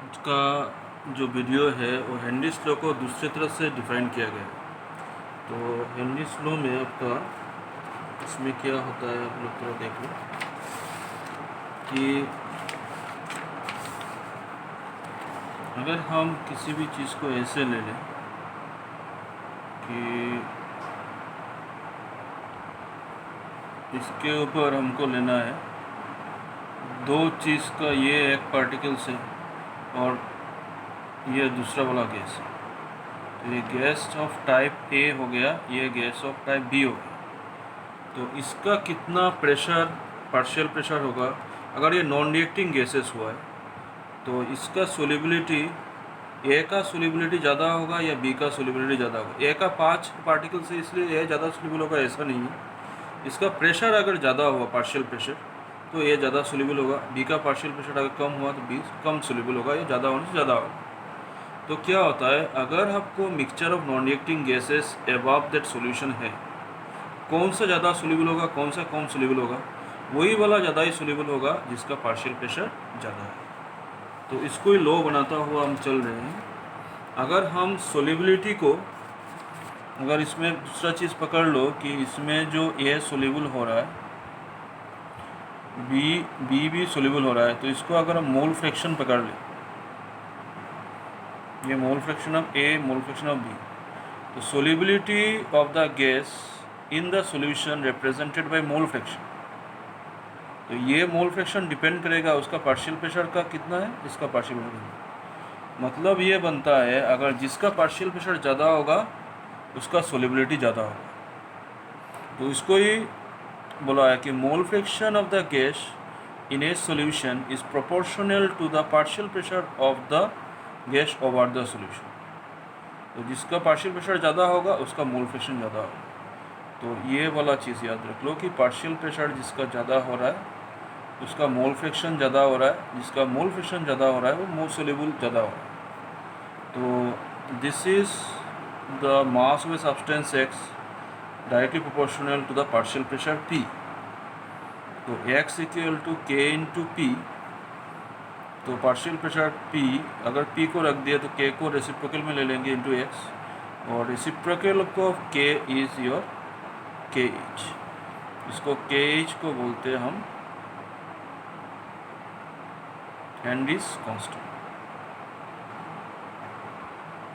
उसका जो वीडियो है वो हेनरीज लॉ को दूसरी तरह से डिफाइन किया गया है। तो हेनरीज लॉ में आपका इसमें क्या होता है, आप लोग थोड़ा देख लो कि अगर हम किसी भी चीज़ को ऐसे ले लें कि इसके ऊपर हमको लेना है दो चीज़ का, ये एक पार्टिकल से और ये दूसरा वाला गैस है। तो ये गैस ऑफ टाइप ए हो गया, ये गैस ऑफ टाइप बी हो गया। तो इसका कितना प्रेशर, पार्शियल प्रेशर होगा अगर ये नॉन रिएक्टिंग गैसेस हुआ है तो इसका सोलिबिलिटी, ए का सोलिबिलिटी ज़्यादा होगा या बी का सोलिबिलिटी ज़्यादा होगा। ए का 5 पार्टिकल से इसलिए ए ज़्यादा सोलिबल होगा ऐसा नहीं है। इसका प्रेशर अगर ज़्यादा हुआ, पार्शियल प्रेशर, तो ए ज़्यादा सोलिबल होगा। बी का पार्शियल प्रेशर अगर कम हुआ तो बी कम सोलिबल होगा, ये ज़्यादा होने से ज़्यादा होगा। तो क्या होता है, अगर आपको mixture of non reacting gases above that solution है, कौन सा ज़्यादा सोल्यूबल होगा, कौन सा कम सोल्यूबल होगा, वही वाला ज़्यादा ही सोल्यूबल होगा जिसका पार्शियल प्रेशर ज़्यादा है। तो इसको ही लॉ बनाता हुआ हम चल रहे हैं। अगर हम सोल्यूबिलिटी को, अगर इसमें दूसरा चीज़ पकड़ लो कि इसमें जो ए सोल्यूबल हो रहा है, बी भी सोल्यूबल हो रहा है, तो इसको अगर हम मोल फ्रैक्शन पकड़ लें, ये mole fraction of A, mole fraction of B, तो solubility of the gas in the solution represented by mole fraction. तो ये मोल फ्रैक्शन डिपेंड करेगा उसका पार्शियल प्रेशर का कितना है, इसका पार्शियल प्रेशर। मतलब ये बनता है अगर जिसका पार्शियल प्रेशर ज़्यादा होगा उसका सोल्यूबिलिटी ज़्यादा होगा। तो इसको ही बोला है कि mole fraction of the gas in a solution is proportional to the partial pressure of the gas over the solution. तो जिसका पार्शियल प्रेशर ज़्यादा होगा उसका मोल फ्रैक्शन ज़्यादा होगा। तो ये वाला चीज़ याद रख लो कि पार्शियल प्रेशर जिसका ज़्यादा हो रहा है उसका मोल फ्रैक्शन ज़्यादा हो रहा है, जिसका मोल फ्रैक्शन ज़्यादा हो रहा है वो मोल सोल्यूबल ज़्यादा हो रहा है। तो this is the mass of a substance x directly proportional to the partial pressure p. तो x equal to K into p, तो पार्शियल प्रेशर P, अगर P को रख दिया तो K को रेसिप्रोकल में ले लेंगे इंटू एक्स, और रेसिप्रोकल को K इज़ योर KH। इसको KH को बोलते हैं हम हेनरीज कांस्टेंट।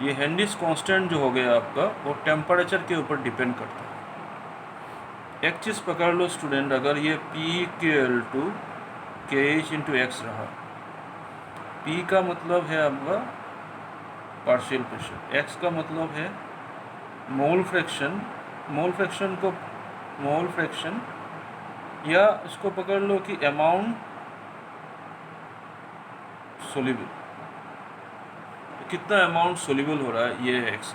ये हेनरीज कांस्टेंट जो हो गया आपका वो टेम्परेचर के ऊपर डिपेंड करता है। एक चीज़ पकड़ लो स्टूडेंट, अगर ये P equal to KH into x रहा, P का मतलब है आपका पार्शियल प्रेशर, एक्स का मतलब है मोल फ्रैक्शन। मोल फ्रैक्शन या इसको पकड़ लो कि अमाउंट सोल्यूबल, कितना अमाउंट सोल्यूबल हो रहा है, ये है एक्स।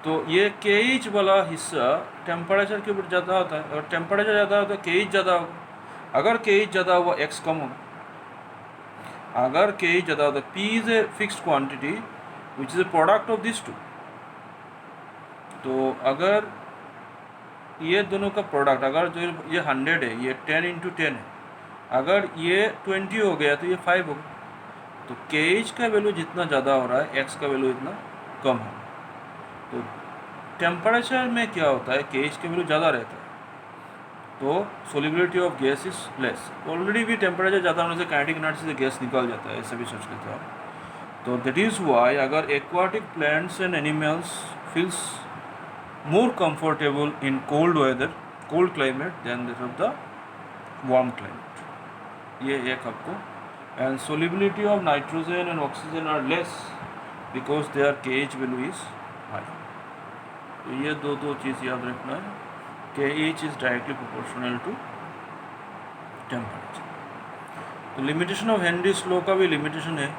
तो ये KH वाला हिस्सा टेम्परेचर के ऊपर ज़्यादा होता है, और टेम्परेचर ज़्यादा होता है KH ज़्यादा होगा। अगर KH ज़्यादा हुआ एक्स कम होगा। अगर KH ज़्यादा होता है, P is a fixed quantity which is a product of this two. तो अगर ये दोनों का प्रोडक्ट, अगर जो ये 100 है, ये 10 इंटू 10 है, अगर ये 20 हो गया तो ये 5 होगा। तो KH का वैल्यू जितना ज़्यादा हो रहा है एक्स का वैल्यू इतना कम है। तो टेम्परेचर में क्या होता है, KH का वैल्यू ज़्यादा रहता है तो solubility of gas is less. Already भी टेम्परेचर ज़्यादा होने से काइनेटिक एनर्जी से गैस निकल जाता है, ऐसे भी सोच लेते हैं आप। तो दैट इज़ वाई अगर aquatic plants and animals feels more comfortable in cold weather, cold climate than that of the warm climate. ये एक आपको, and solubility of nitrogen and oxygen are less because their KH value is high. तो ये दो चीज़ याद रखना है, KH is directly proportional to temperature. तो लिमिटेशन ऑफ हेनरीज लॉ का भी लिमिटेशन है।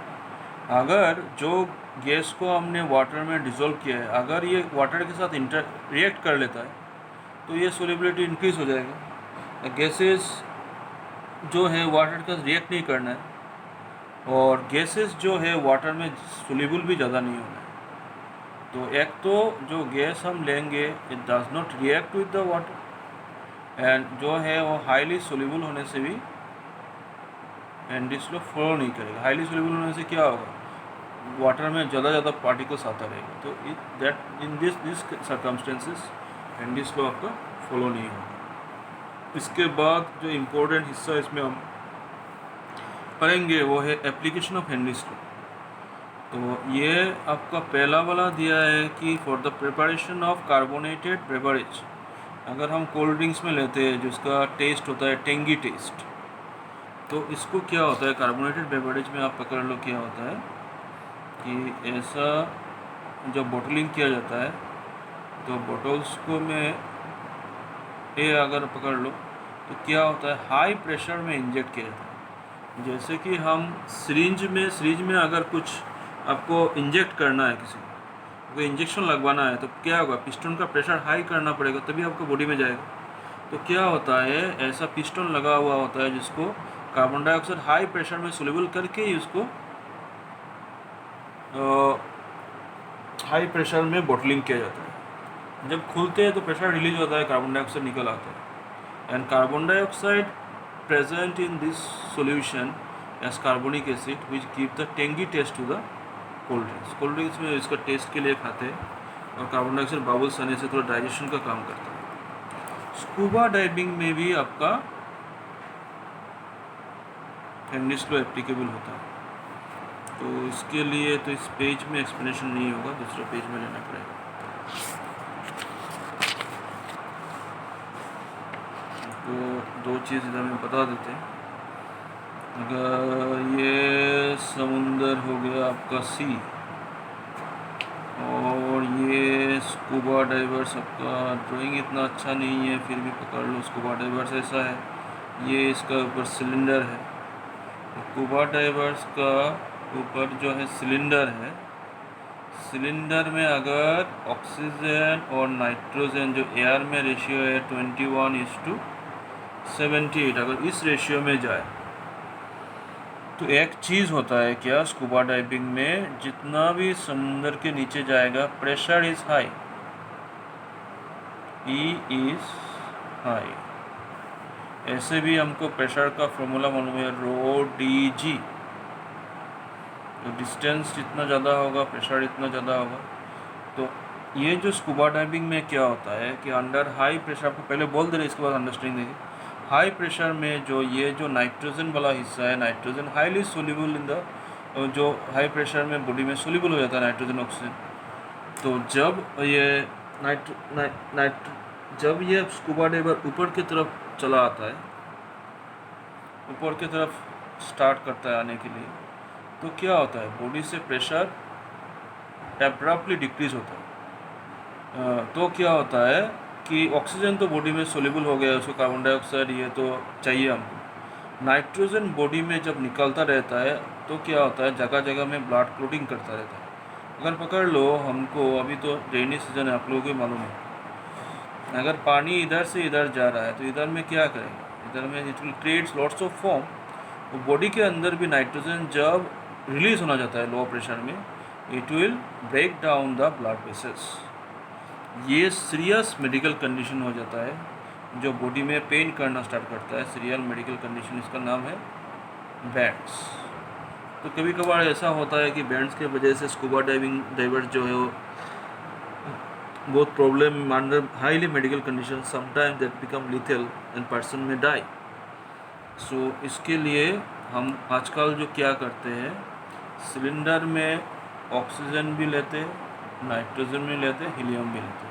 अगर जो गैस को हमने वाटर में डिज़ोल्व किया है, अगर ये वाटर के साथ रिएक्ट कर लेता है तो ये सोल्यूबिलिटी इंक्रीज़ हो जाएगा। गैसेस जो है वाटर के साथ रिएक्ट नहीं करना है, और गैसेस जो है वाटर में सोल्यूबल भी ज़्यादा नहीं होना है। तो एक तो जो गैस हम लेंगे it does not react with the water, and जो है वो हाईली सोल्यूबल होने से भी हेनरी लो फॉलो नहीं करेगा। हाईली सोल्यूबल होने से क्या होगा, वाटर में ज़्यादा पार्टिकल्स आता रहेगा, तो that in this circumstances Henry law आपका फॉलो नहीं होगा। इसके बाद जो इम्पोर्टेंट हिस्सा इसमें हम पढ़ेंगे वो है एप्लीकेशन ऑफ हेनरी लो। तो ये आपका पहला वाला दिया है कि for the preparation of carbonated beverage, अगर हम कोल्ड ड्रिंक्स में लेते हैं जिसका टेस्ट होता है टेंगी टेस्ट, तो इसको क्या होता है कार्बोनेटेड बेवरेज में आप पकड़ लो क्या होता है कि ऐसा जब बॉटलिंग किया जाता है तो बॉटल्स को में ये अगर पकड़ लो तो क्या होता है हाई प्रेशर में इंजेक्ट किया जाता है। जैसे कि हम सीरिंज में अगर कुछ आपको इंजेक्ट करना है, किसी को इंजेक्शन लगवाना है, तो क्या होगा पिस्टन का प्रेशर हाई करना पड़ेगा तभी आपको बॉडी में जाएगा। तो क्या होता है ऐसा पिस्टन लगा हुआ होता है जिसको कार्बन डाइऑक्साइड हाई प्रेशर में सोल्यूबल करके ही उसको हाई प्रेशर में बॉटलिंग किया जाता है। जब खुलते हैं तो प्रेशर रिलीज होता है, कार्बन डाइऑक्साइड निकल आता है, and carbon dioxide present in this solution as carbonic acid which give the tangy taste to the cold drinks में इसका टेस्ट के लिए खाते हैं, और कार्बन डाइऑक्साइड बबल्स आने से थोड़ा डाइजेशन का काम करता है। स्कूबा डाइविंग में भी आपका हेनरी लो एप्लीकेबल होता है। तो इसके लिए तो इस पेज में एक्सप्लेनेशन नहीं होगा, दूसरे पेज में लेना पड़ेगा। तो दो चीज़ इधर में बता देते हैं। अगर ये समुंदर हो गया आपका सी, और ये स्कूबा डाइवर्स, आपका ड्राइंग इतना अच्छा नहीं है फिर भी पकड़ लो, स्कूबा डाइवर्स ऐसा है, ये इसका ऊपर सिलेंडर है। स्कूबा डाइवर्स का ऊपर जो है सिलेंडर है, सिलेंडर में अगर ऑक्सीजन और नाइट्रोजन जो एयर में रेशियो है 21:78, अगर इस रेशियो में जाए तो एक चीज़ होता है क्या स्कूबा डाइविंग में, जितना भी समुद्र के नीचे जाएगा pressure is high, E is high. ऐसे भी हमको प्रेशर का फॉर्मूला मालूम है रो डी जी, तो डिस्टेंस जितना ज़्यादा होगा प्रेशर इतना ज़्यादा होगा। तो ये जो स्कूबा डाइविंग में क्या होता है कि अंडर हाई प्रेशर, आपको पहले बोल दे रहे इसके बाद अंडरस्टैंडिंग देखिए, हाई प्रेशर में जो ये जो नाइट्रोजन वाला हिस्सा है, nitrogen highly soluble in the, जो हाई प्रेशर में बॉडी में सोल्यूबल हो जाता है नाइट्रोजन ऑक्सीजन। तो जब ये जब ये स्कूबा डाइवर ऊपर की तरफ चला आता है, ऊपर की तरफ स्टार्ट करता है आने के लिए, तो क्या होता है बॉडी से प्रेशर एब्रप्टली डिक्रीज होता है। तो क्या होता है कि ऑक्सीजन तो बॉडी में सोल्यूबल हो गया, उसको कार्बन डाइऑक्साइड ये तो चाहिए हमको, नाइट्रोजन बॉडी में जब निकलता रहता है तो क्या होता है जगह जगह में ब्लड क्लोटिंग करता रहता है। अगर पकड़ लो हमको, अभी तो रेनी सीजन है आप लोगों को मालूम है, अगर पानी इधर से इधर जा रहा है तो इधर में क्या करेगा, इधर में it will creates lots of form. तो बॉडी के अंदर भी नाइट्रोजन जब रिलीज होना जाता है लो प्रेशर में, it will break down the blood vessels. ये सीरियस मेडिकल कंडीशन हो जाता है जो बॉडी में पेन करना स्टार्ट करता है, सीरियस मेडिकल कंडीशन, इसका नाम है बैंड्स। तो कभी कभार ऐसा होता है कि बैंड्स के वजह से स्कूबा डाइवर्स जो है वो बहुत problem under highly medical condition, sometime that become lethal and person में डाई। सो इसके लिए हम आजकल जो क्या करते हैं, सिलेंडर में ऑक्सीजन भी लेते हैं, नाइट्रोजन भी लेते हैं, हीलियम भी लेते हैं।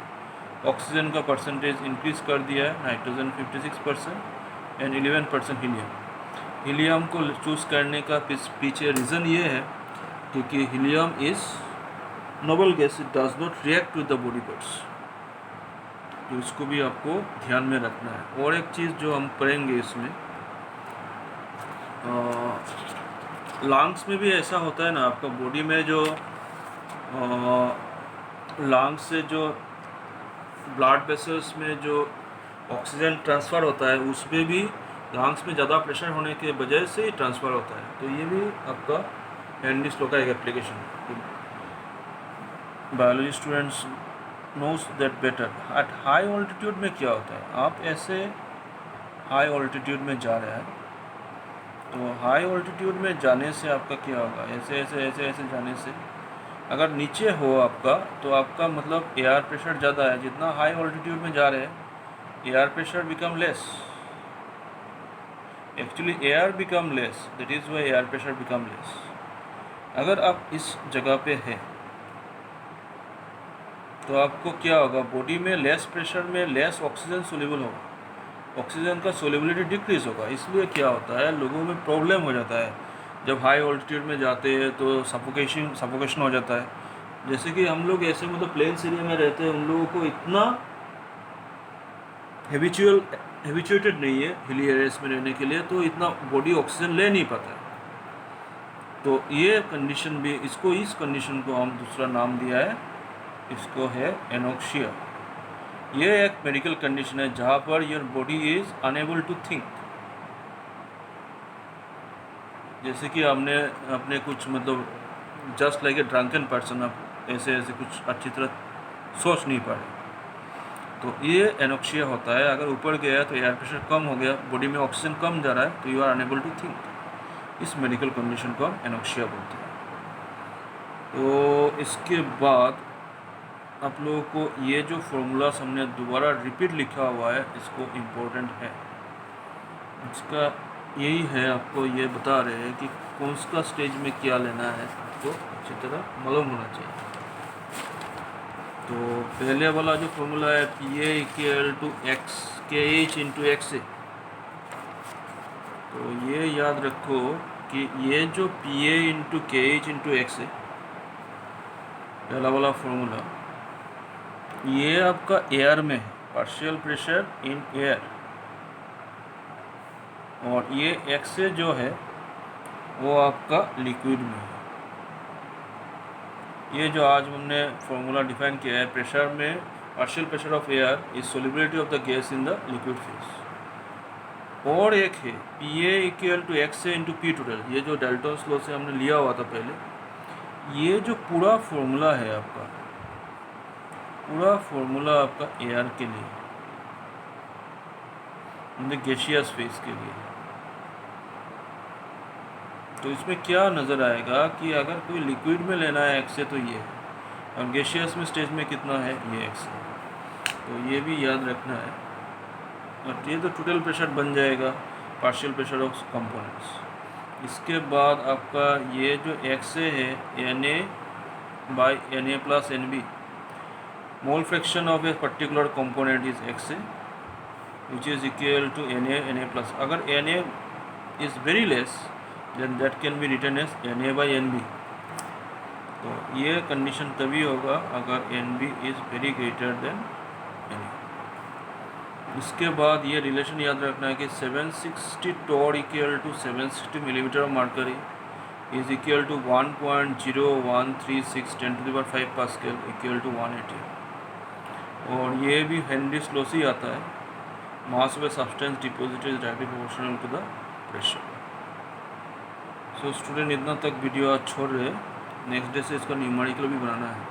ऑक्सीजन का परसेंटेज इंक्रीज कर दिया है, नाइट्रोजन 56% एंड 11% हीलियम। हीलियम को चूज़ करने का पीछे रीज़न ये है क्योंकि helium is noble gas, it does not react with the body parts. तो इसको भी आपको ध्यान में रखना है। और एक चीज़ जो हम पढ़ेंगे इसमें, लंग्स में भी ऐसा होता है ना, आपका बॉडी में जो लंग्स से जो ब्लड वेसल्स में जो ऑक्सीजन ट्रांसफ़र होता है उसमें भी लंग्स में ज़्यादा प्रेशर होने के वजह से ही ट्रांसफ़र होता है। तो ये भी आपका हेनरी लो का एक एप्लीकेशन है। Biology students know that better. At high altitude में क्या होता है, आप ऐसे हाई ऑल्टीट्यूड में जा रहे हैं तो हाई ऑल्टीट्यूड में जाने से आपका क्या होगा, ऐसे ऐसे ऐसे ऐसे जाने से अगर नीचे हो आपका तो आपका मतलब एयर प्रेशर ज़्यादा है, जितना हाई ऑल्टीट्यूड में जा रहे हैं air pressure become less, actually air become less, that is why air pressure become less. अगर आप इस जगह पे है तो आपको क्या होगा, बॉडी में लेस प्रेशर में लेस ऑक्सीजन सोल्यूबल होगा, ऑक्सीजन का सोल्यूबिलिटी डिक्रीज होगा, इसलिए क्या होता है लोगों में प्रॉब्लम हो जाता है जब हाई ऑल्टीट्यूड में जाते हैं तो सफोकेशन हो जाता है। जैसे कि हम लोग ऐसे मतलब प्लेन्स एरिया में रहते हैं, उन लोगों को इतना हैबिचुएटेड नहीं है हिली एरियाज में रहने के लिए, तो इतना बॉडी ऑक्सीजन ले नहीं पाता है। तो ये कंडीशन भी, इसको इस कंडीशन को हम दूसरा नाम दिया है, इसको है एनोक्सिया। ये एक मेडिकल कंडीशन है जहाँ पर your body is unable to think. जैसे कि हमने अपने कुछ मतलब just like a drunken person, आप ऐसे ऐसे कुछ अच्छी तरह सोच नहीं पा रहे, तो ये एनोक्सिया होता है। अगर ऊपर गया तो एयर प्रेशर कम हो गया, बॉडी में ऑक्सीजन कम जा रहा है, तो you are unable to think. इस मेडिकल कंडीशन को हम एनोक्सिया बोलते हैं। तो इसके बाद आप लोगों को ये जो फॉर्मूलास हमने दोबारा रिपीट लिखा हुआ है, इसको इम्पोर्टेंट है, इसका यही है, आपको ये बता रहे हैं कि कौन सा स्टेज में क्या लेना है, आपको अच्छी तरह मालूम होना चाहिए। तो पहले वाला जो फॉर्मूला है PA equal to x KH into x है, तो ये याद रखो कि ये जो PA into KH into x है, पहला वाला फॉर्मूला, ये आपका एयर में है, पार्शियल प्रेशर इन एयर, और ये एक्स जो है वो आपका लिक्विड में है। ये जो आज हमने फॉर्मूला डिफाइन किया है, प्रेशर में partial pressure of air is solubility of the gas in the liquid phase. और एक है PA equal to x into p total, ये जो डाल्टन्स लॉ से हमने लिया हुआ था पहले, ये जो पूरा फॉर्मूला है आपका, पूरा फॉर्मूला आपका एयर के लिए, गैसियस फेज के लिए। तो इसमें क्या नज़र आएगा कि अगर कोई लिक्विड में लेना है एक्स है तो ये है, और गैसियस में स्टेज में कितना है, ये एक्स है, तो ये भी याद रखना है। और ये तो टोटल प्रेशर बन जाएगा पार्शियल प्रेशर ऑफ कंपोनेंट्स। इसके बाद आपका ये जो एक्स है Na by Na plus Nb, mole fraction of a particular component is x which is equal to Na plus. अगर Na is very less then that can be written as Na by Nb। तो ये condition तभी होगा अगर Nb is very greater than Na। इसके बाद ये relation याद रखना है कि 760 torr equal to 760 millimetre of mercury is equal to 1.0136 10⁵ pascal equal to 180। और ये भी हेनरीज लॉ से आता है, mass of a substance deposit is directly proportional to the pressure. So student, इतना तक वीडियो आज छोड़ रहे, नेक्स्ट डे से इसका न्यूमेरिकल भी बनाना है।